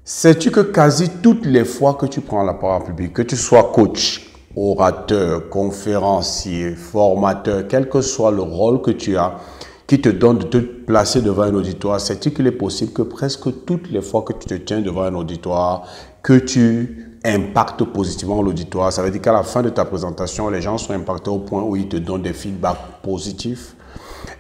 Sais-tu que quasi toutes les fois que tu prends la parole en public, que tu sois coach, orateur, conférencier, formateur, quel que soit le rôle que tu as, qui te donne de te placer devant un auditoire, sais-tu qu'il est possible que presque toutes les fois que tu te tiens devant un auditoire, que tu impactes positivement l'auditoire? Ça veut dire qu'à la fin de ta présentation, les gens sont impactés au point où ils te donnent des feedbacks positifs.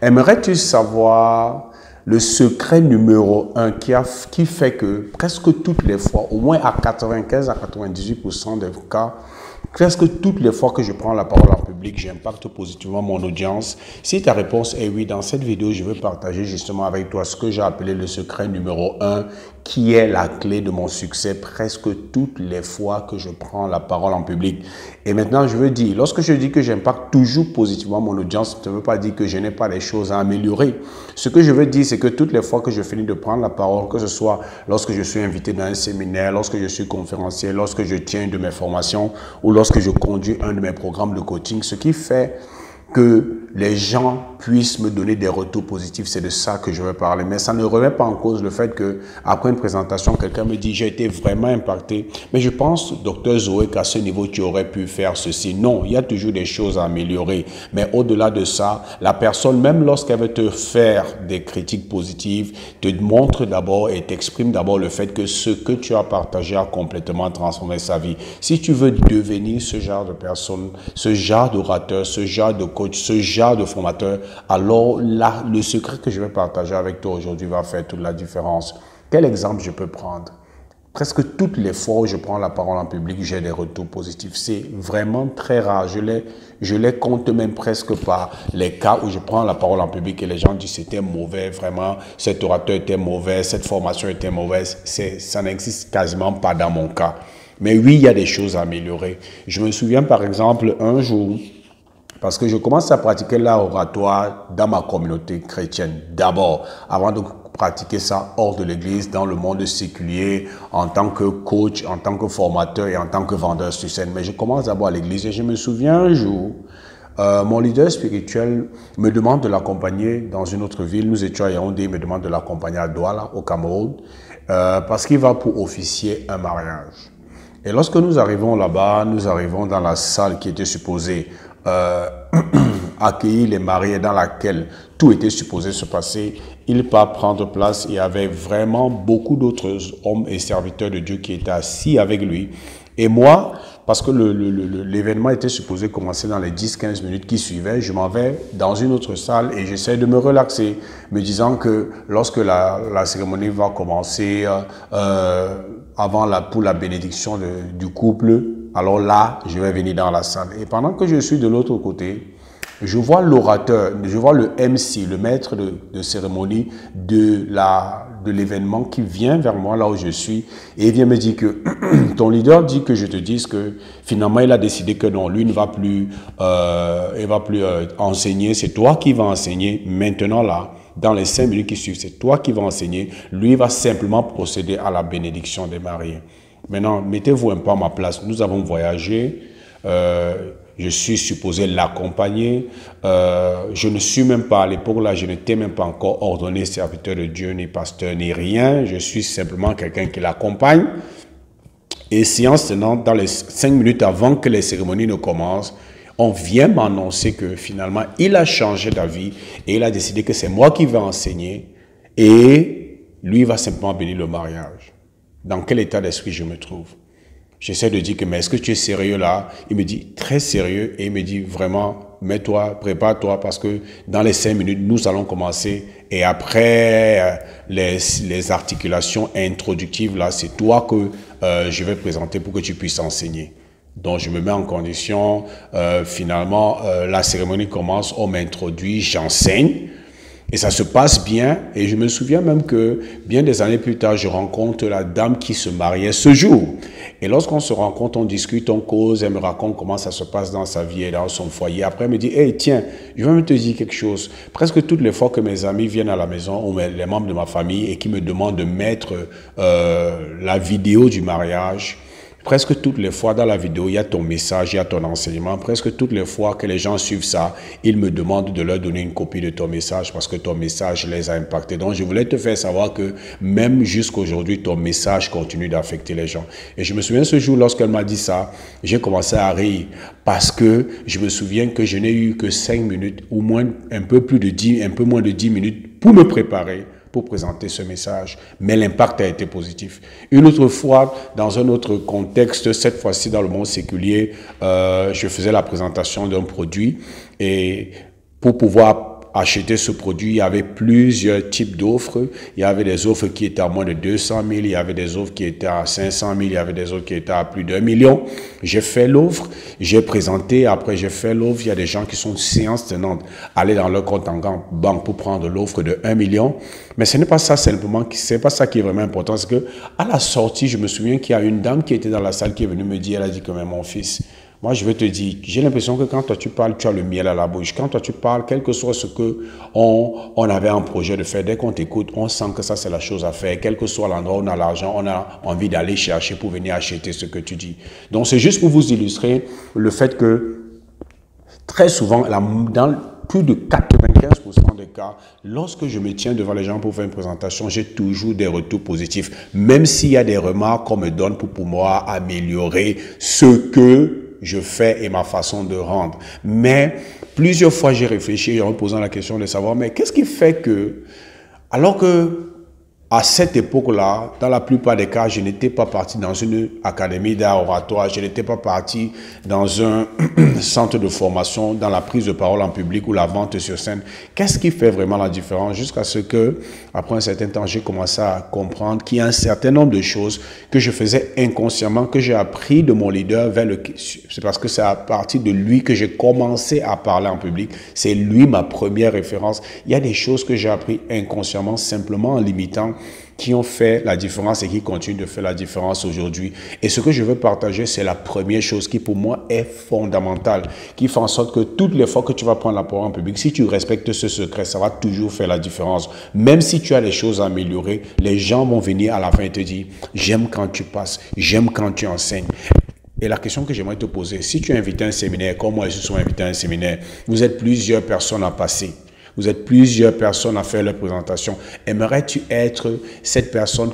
Aimerais-tu savoir le secret numéro un qui fait que presque toutes les fois, au moins à 95 à 98% des cas, presque toutes les fois que je prends la parole en public, j'impacte positivement mon audience? Si ta réponse est oui, dans cette vidéo, je vais partager justement avec toi ce que j'ai appelé le secret numéro un, qui est la clé de mon succès presque toutes les fois que je prends la parole en public. Et maintenant, je veux dire, lorsque je dis que j'impacte toujours positivement mon audience, ça ne veut pas dire que je n'ai pas des choses à améliorer. Ce que je veux dire, c'est que toutes les fois que je finis de prendre la parole, que ce soit lorsque je suis invité dans un séminaire, lorsque je suis conférencier, lorsque je tiens une de mes formations ou lorsque je conduis un de mes programmes de coaching, ce qui fait que les gens puissent me donner des retours positifs, c'est de ça que je veux parler. Mais ça ne remet pas en cause le fait que après une présentation, quelqu'un me dit « j'ai été vraiment impacté, mais je pense, docteur Zoé, qu'à ce niveau, tu aurais pu faire ceci ». Non, il y a toujours des choses à améliorer. Mais au-delà de ça, la personne, même lorsqu'elle veut te faire des critiques positives, te montre d'abord et t'exprime d'abord le fait que ce que tu as partagé a complètement transformé sa vie. Si tu veux devenir ce genre de personne, ce genre d'orateur, ce genre de coach, ce genre de formateur, alors là, le secret que je vais partager avec toi aujourd'hui va faire toute la différence. Quel exemple je peux prendre? Presque toutes les fois où je prends la parole en public, j'ai des retours positifs. C'est vraiment très rare. Je les compte même presque pas, les cas où je prends la parole en public et les gens disent c'était mauvais, vraiment, cet orateur était mauvais, cette formation était mauvaise. Ça n'existe quasiment pas dans mon cas. Mais oui, il y a des choses à améliorer. Je me souviens par exemple un jour, parce que je commence à pratiquer l'art oratoire dans ma communauté chrétienne d'abord, avant de pratiquer ça hors de l'église, dans le monde séculier, en tant que coach, en tant que formateur et en tant que vendeur sur scène. Mais je commence d'abord à l'église et je me souviens un jour, mon leader spirituel me demande de l'accompagner dans une autre ville. Nous étions à Yaoundé, il me demande de l'accompagner à Douala, au Cameroun, parce qu'il va pour officier un mariage. Et lorsque nous arrivons là-bas, nous arrivons dans la salle qui était supposée accueillir les mariés, dans laquelle tout était supposé se passer. Il part prendre place. Il y avait vraiment beaucoup d'autres hommes et serviteurs de Dieu qui étaient assis avec lui. Et moi, parce que l'événement était supposé commencer dans les 10-15 minutes qui suivaient, je m'en vais dans une autre salle et j'essaie de me relaxer, me disant que lorsque la cérémonie va commencer, pour la bénédiction du couple, alors là, je vais venir dans la salle. Et pendant que je suis de l'autre côté, je vois l'orateur, je vois le MC, le maître de cérémonie de l'événement qui vient vers moi là où je suis et il vient me dire que ton leader dit que je te dise que finalement il a décidé que non, lui ne va plus, enseigner, c'est toi qui vas enseigner maintenant là. Dans les 5 minutes qui suivent, c'est toi qui vas enseigner. Lui va simplement procéder à la bénédiction des mariés. Maintenant, mettez-vous un peu à ma place. Nous avons voyagé. Je suis supposé l'accompagner. Je ne suis même pas, à l'époque là, je n'étais même pas encore ordonné serviteur de Dieu, ni pasteur, ni rien. Je suis simplement quelqu'un qui l'accompagne. Et séance tenante, dans les 5 minutes avant que les cérémonies ne commencent, on vient m'annoncer que finalement, il a changé d'avis et il a décidé que c'est moi qui vais enseigner et lui va simplement bénir le mariage. Dans quel état d'esprit je me trouve? J'essaie de dire que, mais est-ce que tu es sérieux là? Il me dit, très sérieux, et il me dit, vraiment, mets-toi, prépare-toi, parce que dans les 5 minutes, nous allons commencer, et après les articulations introductives, là, c'est toi que je vais présenter pour que tu puisses enseigner. Donc, je me mets en condition, finalement, la cérémonie commence, on m'introduit, j'enseigne, et ça se passe bien, et je me souviens même que bien des années plus tard, je rencontre la dame qui se mariait ce jour. Et lorsqu'on se rencontre, on discute, on cause, elle me raconte comment ça se passe dans sa vie et dans son foyer. Après, elle me dit, « Hey, tiens, je vais te dire quelque chose. Presque toutes les fois que mes amis viennent à la maison, ou les membres de ma famille, et qui me demandent de mettre la vidéo du mariage, Presque toutes les fois dans la vidéo, il y a ton message, il y a ton enseignement. Presque toutes les fois que les gens suivent ça, ils me demandent de leur donner une copie de ton message parce que ton message les a impactés. Donc, je voulais te faire savoir que même jusqu'aujourd'hui, ton message continue d'affecter les gens. Et je me souviens ce jour, lorsqu'elle m'a dit ça, j'ai commencé à rire parce que je me souviens que je n'ai eu que 5 minutes ou moins, un peu moins de 10 minutes pour me préparer pour présenter ce message, mais l'impact a été positif. Une autre fois, dans un autre contexte, cette fois-ci dans le monde séculier, je faisais la présentation d'un produit et pour pouvoir acheter ce produit, il y avait plusieurs types d'offres. Il y avait des offres qui étaient à moins de 200 000, il y avait des offres qui étaient à 500 000, il y avait des offres qui étaient à plus d'1 million. J'ai fait l'offre, j'ai présenté, après j'ai fait l'offre. Il y a des gens qui sont séance tenante, aller dans leur compte en banque pour prendre l'offre de 1 million. Mais ce n'est pas ça simplement, c'est pas ça qui est vraiment important. C'est que à la sortie, je me souviens qu'il y a une dame qui était dans la salle qui est venue me dire, elle a dit que mais mon fils, moi, je veux te dire, j'ai l'impression que quand toi tu parles, tu as le miel à la bouche. Quand toi tu parles, quel que soit ce que on avait un projet de faire, dès qu'on t'écoute, on sent que ça c'est la chose à faire. Quel que soit l'endroit où on a l'argent, on a envie d'aller chercher pour venir acheter ce que tu dis. Donc, c'est juste pour vous illustrer le fait que très souvent, dans plus de 95% des cas, lorsque je me tiens devant les gens pour faire une présentation, j'ai toujours des retours positifs. Même s'il y a des remarques qu'on me donne pour pouvoir améliorer ce que je fais et ma façon de rendre. Mais plusieurs fois, j'ai réfléchi en me posant la question de savoir, mais qu'est-ce qui fait que, alors que à cette époque-là, dans la plupart des cas, je n'étais pas parti dans une académie d'art oratoire, je n'étais pas parti dans un centre de formation, dans la prise de parole en public ou la vente sur scène. Qu'est-ce qui fait vraiment la différence? Jusqu'à ce que, après un certain temps, j'ai commencé à comprendre qu'il y a un certain nombre de choses que je faisais inconsciemment, que j'ai appris de mon leader c'est parce que c'est à partir de lui que j'ai commencé à parler en public. C'est lui ma première référence. Il y a des choses que j'ai appris inconsciemment, simplement en limitant, qui ont fait la différence et qui continuent de faire la différence aujourd'hui. Et ce que je veux partager, c'est la première chose qui pour moi est fondamentale, qui fait en sorte que toutes les fois que tu vas prendre la parole en public, si tu respectes ce secret, ça va toujours faire la différence. Même si tu as des choses à améliorer, les gens vont venir à la fin et te dire « j'aime quand tu passes, j'aime quand tu enseignes ». Et la question que j'aimerais te poser, si tu es invité à un séminaire, comme moi je suis invité à un séminaire, vous êtes plusieurs personnes à passer. Vous êtes plusieurs personnes à faire leur présentation. Aimerais-tu être cette personne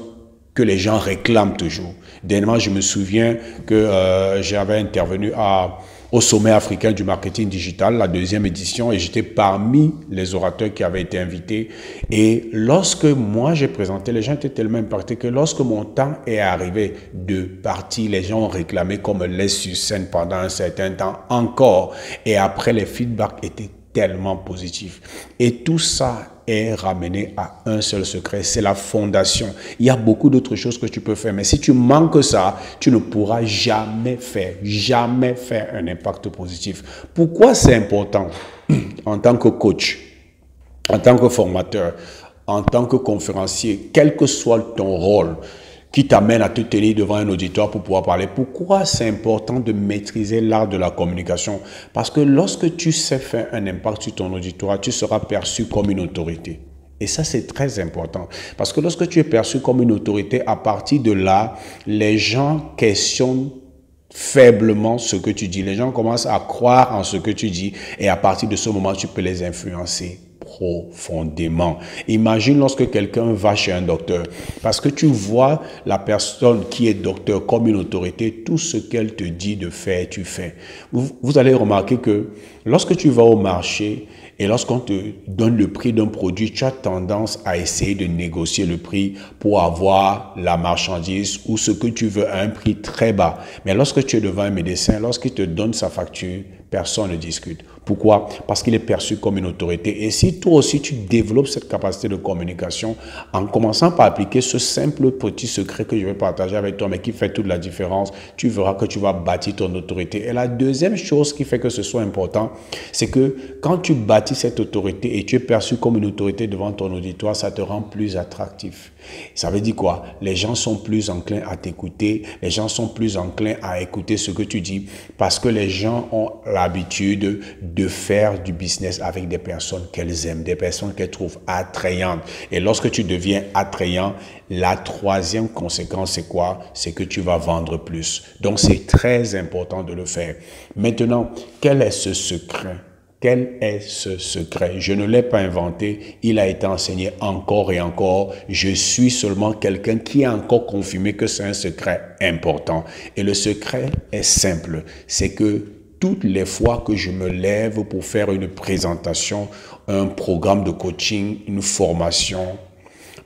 que les gens réclament toujours? Dernièrement, je me souviens que j'avais intervenu au sommet africain du marketing digital, la 2e édition, et j'étais parmi les orateurs qui avaient été invités. Et lorsque moi j'ai présenté, les gens étaient tellement impactés que lorsque mon temps est arrivé de partir, les gens ont réclamé qu'on me laisse sur scène pendant un certain temps encore. Et après, les feedbacks étaient tellement positif. Et tout ça est ramené à un seul secret, c'est la fondation. Il y a beaucoup d'autres choses que tu peux faire, mais si tu manques ça, tu ne pourras jamais faire un impact positif. Pourquoi c'est important en tant que coach, en tant que formateur, en tant que conférencier, quel que soit ton rôle, qui t'amène à te tenir devant un auditoire pour pouvoir parler. Pourquoi c'est important de maîtriser l'art de la communication? Parce que lorsque tu sais faire un impact sur ton auditoire, tu seras perçu comme une autorité. Et ça, c'est très important. Parce que lorsque tu es perçu comme une autorité, à partir de là, les gens questionnent faiblement ce que tu dis. Les gens commencent à croire en ce que tu dis et à partir de ce moment, tu peux les influencer profondément. Imagine lorsque quelqu'un va chez un docteur, parce que tu vois la personne qui est docteur comme une autorité, tout ce qu'elle te dit de faire, tu fais. Vous allez remarquer que lorsque tu vas au marché et lorsqu'on te donne le prix d'un produit, tu as tendance à essayer de négocier le prix pour avoir la marchandise ou ce que tu veux à un prix très bas. Mais lorsque tu es devant un médecin, lorsqu'il te donne sa facture, personne ne discute. Pourquoi? Parce qu'il est perçu comme une autorité. Et si toi aussi tu développes cette capacité de communication en commençant par appliquer ce simple petit secret que je vais partager avec toi, mais qui fait toute la différence, tu verras que tu vas bâtir ton autorité. Et la deuxième chose qui fait que ce soit important, c'est que quand tu bâtis bâti cette autorité et tu es perçu comme une autorité devant ton auditoire, ça te rend plus attractif. Ça veut dire quoi? Les gens sont plus enclins à t'écouter, les gens sont plus enclins à écouter ce que tu dis parce que les gens ont l'habitude de faire du business avec des personnes qu'elles aiment, des personnes qu'elles trouvent attrayantes. Et lorsque tu deviens attrayant, la troisième conséquence, c'est quoi? C'est que tu vas vendre plus. Donc, c'est très important de le faire. Maintenant, quel est ce secret? Quel est ce secret? Je ne l'ai pas inventé, il a été enseigné encore et encore. Je suis seulement quelqu'un qui a encore confirmé que c'est un secret important. Et le secret est simple, c'est que toutes les fois que je me lève pour faire une présentation, un programme de coaching, une formation,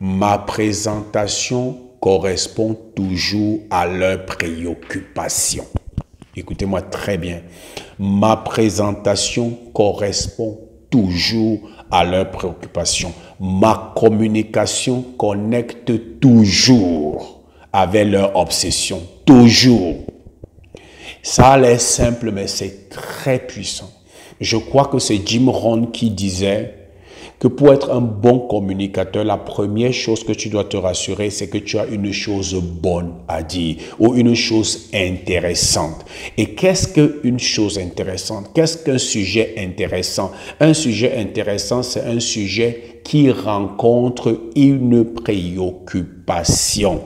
ma présentation correspond toujours à leur préoccupation. Écoutez-moi très bien. Ma présentation correspond toujours à leurs préoccupations. Ma communication connecte toujours avec leur obsession. Toujours. Ça a l'air simple, mais c'est très puissant. Je crois que c'est Jim Rohn qui disait que pour être un bon communicateur, la première chose que tu dois te rassurer, c'est que tu as une chose bonne à dire ou une chose intéressante. Et qu'est-ce qu'une chose intéressante? Qu'est-ce qu'un sujet intéressant? Un sujet intéressant, c'est un sujet qui rencontre une préoccupation.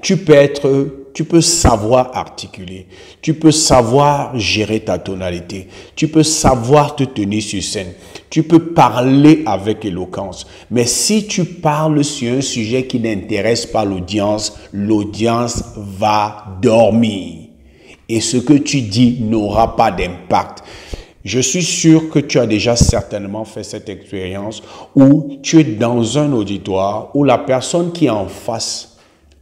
Tu peux savoir articuler, tu peux savoir gérer ta tonalité, tu peux savoir te tenir sur scène, tu peux parler avec éloquence. Mais si tu parles sur un sujet qui n'intéresse pas l'audience, l'audience va dormir. Et ce que tu dis n'aura pas d'impact. Je suis sûr que tu as déjà certainement fait cette expérience où tu es dans un auditoire où la personne qui est en face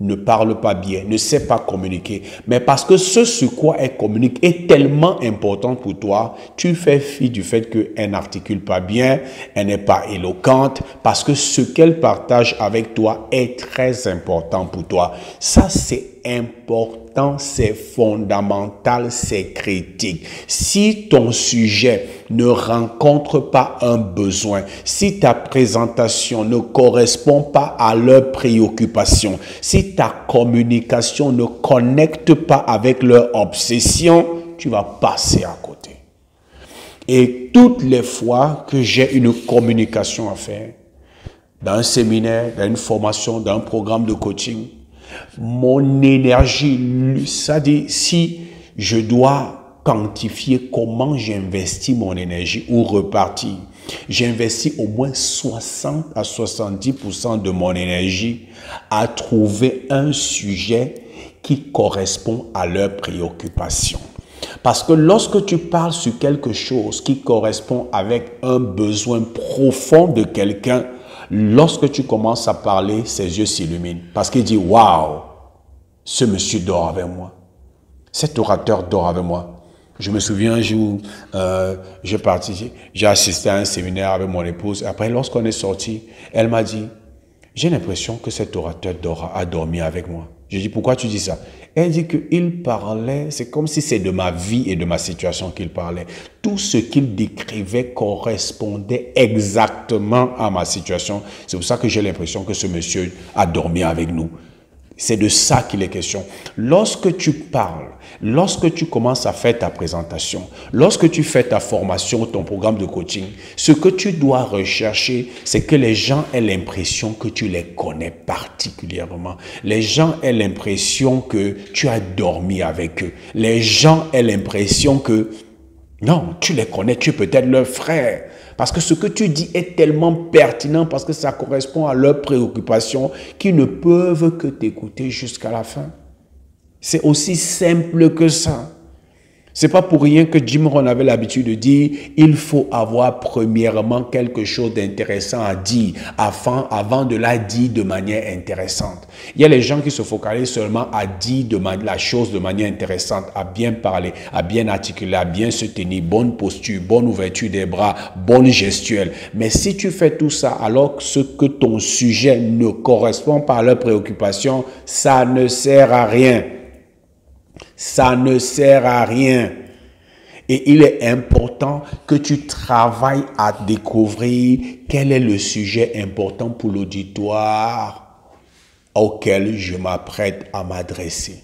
ne parle pas bien, ne sait pas communiquer. Mais parce que ce sur quoi elle communique est tellement important pour toi, tu fais fi du fait qu'elle n'articule pas bien, elle n'est pas éloquente, parce que ce qu'elle partage avec toi est très important pour toi. Ça, c'est important, c'est fondamental, c'est critique. Si ton sujet ne rencontre pas un besoin, si ta présentation ne correspond pas à leurs préoccupations, si ta communication ne connecte pas avec leur obsession, tu vas passer à côté. Et toutes les fois que j'ai une communication à faire, dans un séminaire, dans une formation, dans un programme de coaching, mon énergie, ça dit, si je dois quantifier comment j'investis mon énergie ou repartir, j'investis au moins 60 à 70% de mon énergie à trouver un sujet qui correspond à leurs préoccupations. Parce que lorsque tu parles sur quelque chose qui correspond avec un besoin profond de quelqu'un, lorsque tu commences à parler, ses yeux s'illuminent. Parce qu'il dit, waouh, ce monsieur dort avec moi. Cet orateur dort avec moi. Je me souviens un jour, j'ai assisté à un séminaire avec mon épouse. Après, lorsqu'on est sorti, elle m'a dit, j'ai l'impression que cet orateur a dormi avec moi. Je dis, pourquoi tu dis ça? Elle dit qu'il parlait, c'est comme si c'est de ma vie et de ma situation qu'il parlait. Tout ce qu'il décrivait correspondait exactement à ma situation. C'est pour ça que j'ai l'impression que ce monsieur a dormi avec nous. C'est de ça qu'il est question. Lorsque tu parles, lorsque tu commences à faire ta présentation, lorsque tu fais ta formation, ton programme de coaching, ce que tu dois rechercher, c'est que les gens aient l'impression que tu les connais particulièrement. Les gens aient l'impression que tu as dormi avec eux. Les gens aient l'impression que, non, tu les connais, tu es peut-être leur frère. Parce que ce que tu dis est tellement pertinent parce que ça correspond à leurs préoccupations qu'ils ne peuvent que t'écouter jusqu'à la fin. C'est aussi simple que ça. C'est pas pour rien que Jim Rohn avait l'habitude de dire il faut avoir premièrement quelque chose d'intéressant à dire avant de la dire de manière intéressante. Il y a les gens qui se focalisent seulement à dire la chose de manière intéressante, à bien parler, à bien articuler, à bien se tenir, bonne posture, bonne ouverture des bras, bonne gestuelle. Mais si tu fais tout ça alors que ton sujet ne correspond pas à leurs préoccupations, ça ne sert à rien. Ça ne sert à rien. Et il est important que tu travailles à découvrir quel est le sujet important pour l'auditoire auquel je m'apprête à m'adresser.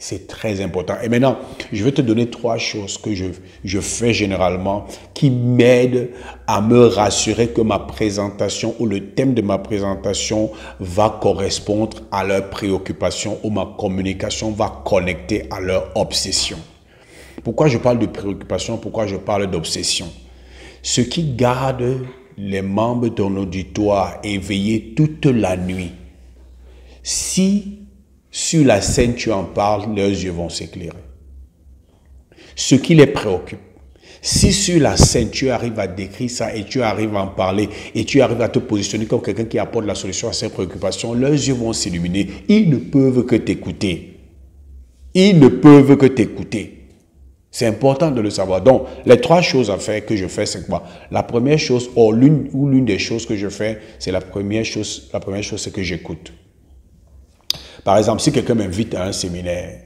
C'est très important. Et maintenant, je vais te donner 3 choses que je fais généralement qui m'aident à me rassurer que ma présentation ou le thème de ma présentation va correspondre à leurs préoccupations ou ma communication va connecter à leur obsession. Pourquoi je parle de préoccupation? Pourquoi je parle d'obsession? Ce qui garde les membres de ton auditoire éveillés toute la nuit, si sur la scène tu en parles, leurs yeux vont s'éclairer. Ce qui les préoccupe. Si sur la scène tu arrives à décrire ça et tu arrives à en parler et tu arrives à te positionner comme quelqu'un qui apporte la solution à ces préoccupations, leurs yeux vont s'illuminer. Ils ne peuvent que t'écouter. Ils ne peuvent que t'écouter. C'est important de le savoir. Donc, les 3 choses à faire que je fais, c'est quoi? La première chose, l'une des choses que je fais, c'est la première chose, c'est que j'écoute. Par exemple, si quelqu'un m'invite à un séminaire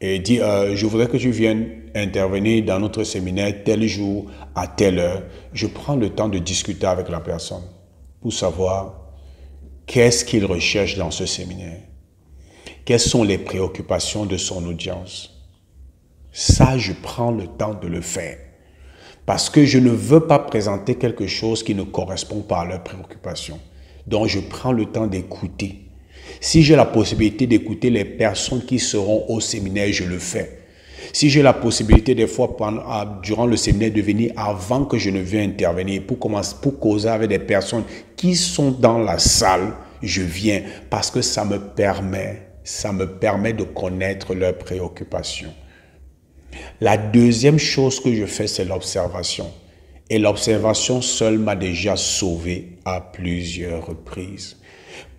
et dit je voudrais que tu viennes intervenir dans notre séminaire tel jour à telle heure, je prends le temps de discuter avec la personne pour savoir qu'est-ce qu'il recherche dans ce séminaire, quelles sont les préoccupations de son audience. Ça, je prends le temps de le faire parce que je ne veux pas présenter quelque chose qui ne correspond pas à leurs préoccupations. Donc, je prends le temps d'écouter. Si j'ai la possibilité d'écouter les personnes qui seront au séminaire, je le fais. Si j'ai la possibilité des fois durant le séminaire de venir avant que je ne vienne intervenir pour causer avec des personnes qui sont dans la salle, je viens parce que ça me permet de connaître leurs préoccupations. La deuxième chose que je fais, c'est l'observation. Et l'observation seule m'a déjà sauvé à plusieurs reprises.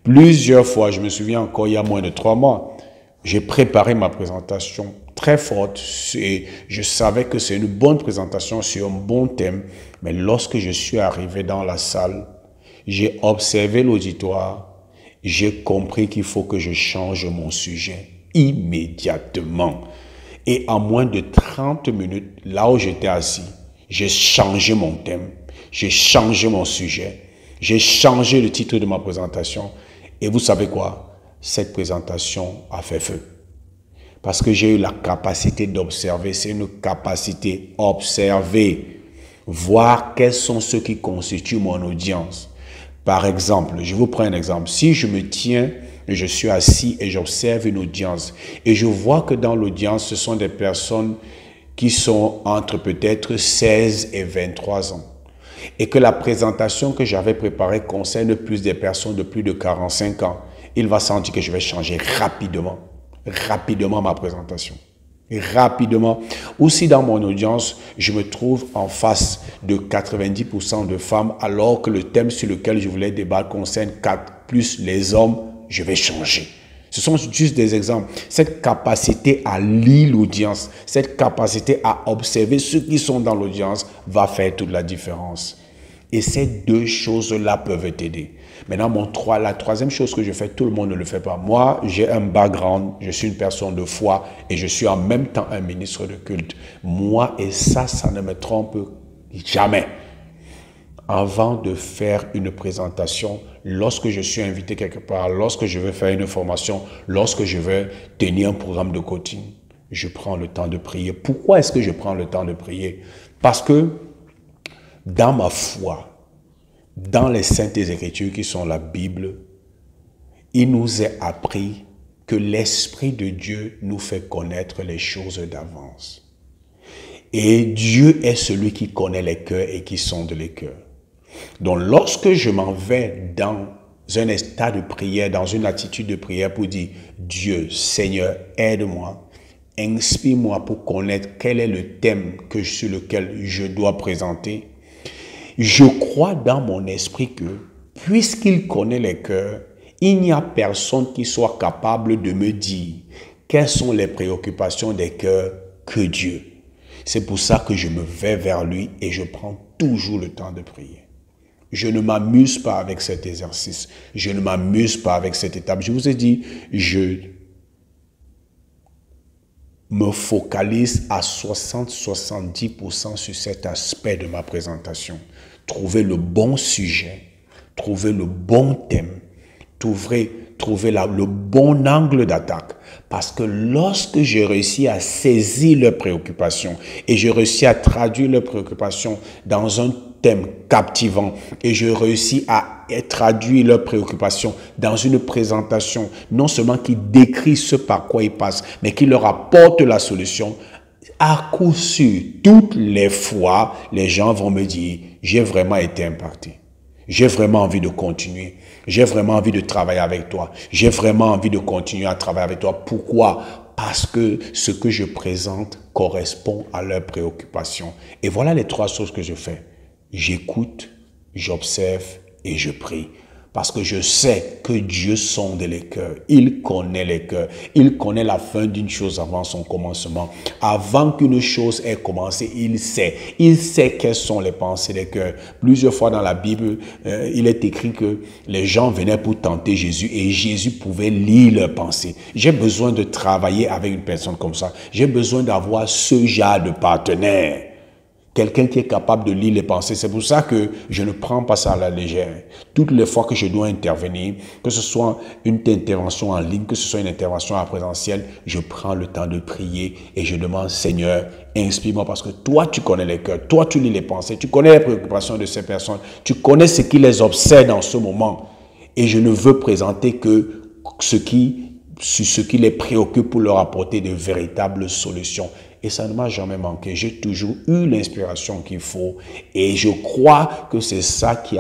Plusieurs fois, je me souviens encore il y a moins de 3 mois, j'ai préparé ma présentation très forte et je savais que c'est une bonne présentation sur un bon thème. Mais lorsque je suis arrivé dans la salle, j'ai observé l'auditoire, j'ai compris qu'il faut que je change mon sujet immédiatement. Et en moins de 30 minutes, là où j'étais assis, j'ai changé mon thème, j'ai changé mon sujet, j'ai changé le titre de ma présentation. Et vous savez quoi? Cette présentation a fait feu. Parce que j'ai eu la capacité d'observer. C'est une capacité observer. Voir quels sont ceux qui constituent mon audience. Par exemple, je vous prends un exemple. Si je me tiens et je suis assis et j'observe une audience et je vois que dans l'audience, ce sont des personnes qui sont entre peut-être 16 et 23 ans. Et que la présentation que j'avais préparée concerne plus des personnes de plus de 45 ans, il va sentir que je vais changer rapidement ma présentation. Rapidement. Ou si dans mon audience, je me trouve en face de 90% de femmes, alors que le thème sur lequel je voulais débattre concerne 4 plus les hommes, je vais changer. Ce sont juste des exemples. Cette capacité à lire l'audience, cette capacité à observer ceux qui sont dans l'audience va faire toute la différence. Et ces 2 choses-là peuvent t'aider. Maintenant, la troisième chose que je fais, tout le monde ne le fait pas. Moi, j'ai un background, je suis une personne de foi et je suis en même temps un ministre de culte. Moi, et ça ne me trompe jamais. Avant de faire une présentation, lorsque je suis invité quelque part, lorsque je veux faire une formation, lorsque je veux tenir un programme de coaching, je prends le temps de prier. Pourquoi est-ce que je prends le temps de prier? Parce que dans ma foi, dans les Saintes Écritures qui sont la Bible, il nous est appris que l'Esprit de Dieu nous fait connaître les choses d'avance. Et Dieu est celui qui connaît les cœurs et qui sonde les cœurs. Donc, lorsque je m'en vais dans un état de prière, dans une attitude de prière pour dire « Dieu, Seigneur, aide-moi, inspire-moi pour connaître quel est le thème sur lequel je dois présenter », je crois dans mon esprit que, puisqu'il connaît les cœurs, il n'y a personne qui soit capable de me dire quelles sont les préoccupations des cœurs que Dieu. C'est pour ça que je me vais vers lui et je prends toujours le temps de prier. Je ne m'amuse pas avec cet exercice. Je ne m'amuse pas avec cette étape. Je vous ai dit, me focalise à 60-70% sur cet aspect de ma présentation. Trouver le bon sujet, trouver le bon thème, trouver le bon angle d'attaque. Parce que lorsque j'ai réussi à saisir leurs préoccupations et j'ai réussi à traduire leurs préoccupations dans un thème captivant et je réussis à traduire leurs préoccupations dans une présentation non seulement qui décrit ce par quoi ils passent, mais qui leur apporte la solution, à coup sûr, toutes les fois, les gens vont me dire, j'ai vraiment été impacté. J'ai vraiment envie de continuer. J'ai vraiment envie de travailler avec toi. J'ai vraiment envie de continuer à travailler avec toi. Pourquoi? Parce que ce que je présente correspond à leurs préoccupations. Et voilà les 3 choses que je fais. J'écoute, j'observe et je prie. Parce que je sais que Dieu sonde les cœurs. Il connaît les cœurs. Il connaît la fin d'une chose avant son commencement. Avant qu'une chose ait commencé, il sait. Il sait quelles sont les pensées des cœurs. Plusieurs fois dans la Bible, il est écrit que les gens venaient pour tenter Jésus et Jésus pouvait lire leurs pensées. J'ai besoin de travailler avec une personne comme ça. J'ai besoin d'avoir ce genre de partenaire. Quelqu'un qui est capable de lire les pensées. C'est pour ça que je ne prends pas ça à la légère. Toutes les fois que je dois intervenir, que ce soit une intervention en ligne, que ce soit une intervention en présentiel, je prends le temps de prier et je demande, Seigneur, inspire-moi parce que toi, tu connais les cœurs, toi, tu lis les pensées, tu connais les préoccupations de ces personnes, tu connais ce qui les obsède en ce moment. Et je ne veux présenter que ce qui les préoccupe pour leur apporter de véritables solutions. Et ça ne m'a jamais manqué. J'ai toujours eu l'inspiration qu'il faut. Et je crois que c'est ça qui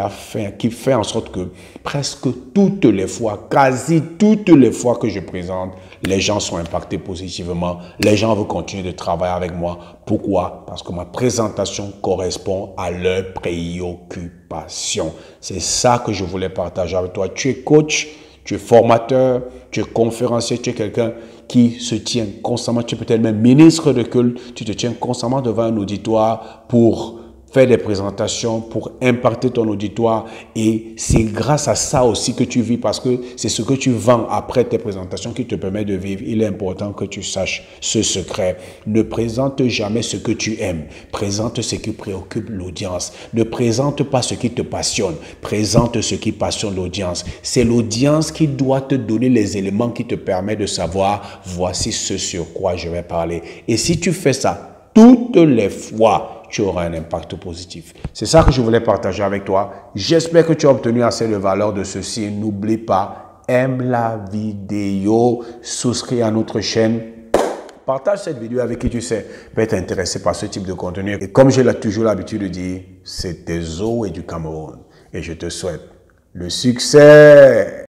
fait en sorte que presque toutes les fois, quasi toutes les fois que je présente, les gens sont impactés positivement. Les gens veulent continuer de travailler avec moi. Pourquoi? Parce que ma présentation correspond à leurs préoccupations. C'est ça que je voulais partager avec toi. Tu es coach, tu es formateur, tu es conférencier, tu es quelqu'un qui se tient constamment, tu es peut-être même ministre de culte, tu te tiens constamment devant un auditoire pour faire des présentations, pour impacter ton auditoire et c'est grâce à ça aussi que tu vis parce que c'est ce que tu vends après tes présentations qui te permet de vivre. Il est important que tu saches ce secret. Ne présente jamais ce que tu aimes, présente ce qui préoccupe l'audience. Ne présente pas ce qui te passionne, présente ce qui passionne l'audience. C'est l'audience qui doit te donner les éléments qui te permettent de savoir voici ce sur quoi je vais parler. Et si tu fais ça toutes les fois, tu auras un impact positif. C'est ça que je voulais partager avec toi. J'espère que tu as obtenu assez de valeur de ceci. N'oublie pas, aime la vidéo, souscris à notre chaîne. Partage cette vidéo avec qui tu sais peut être intéressé par ce type de contenu. Et comme j'ai toujours l'habitude de dire, c'était Zoé du Cameroun. Et je te souhaite le succès.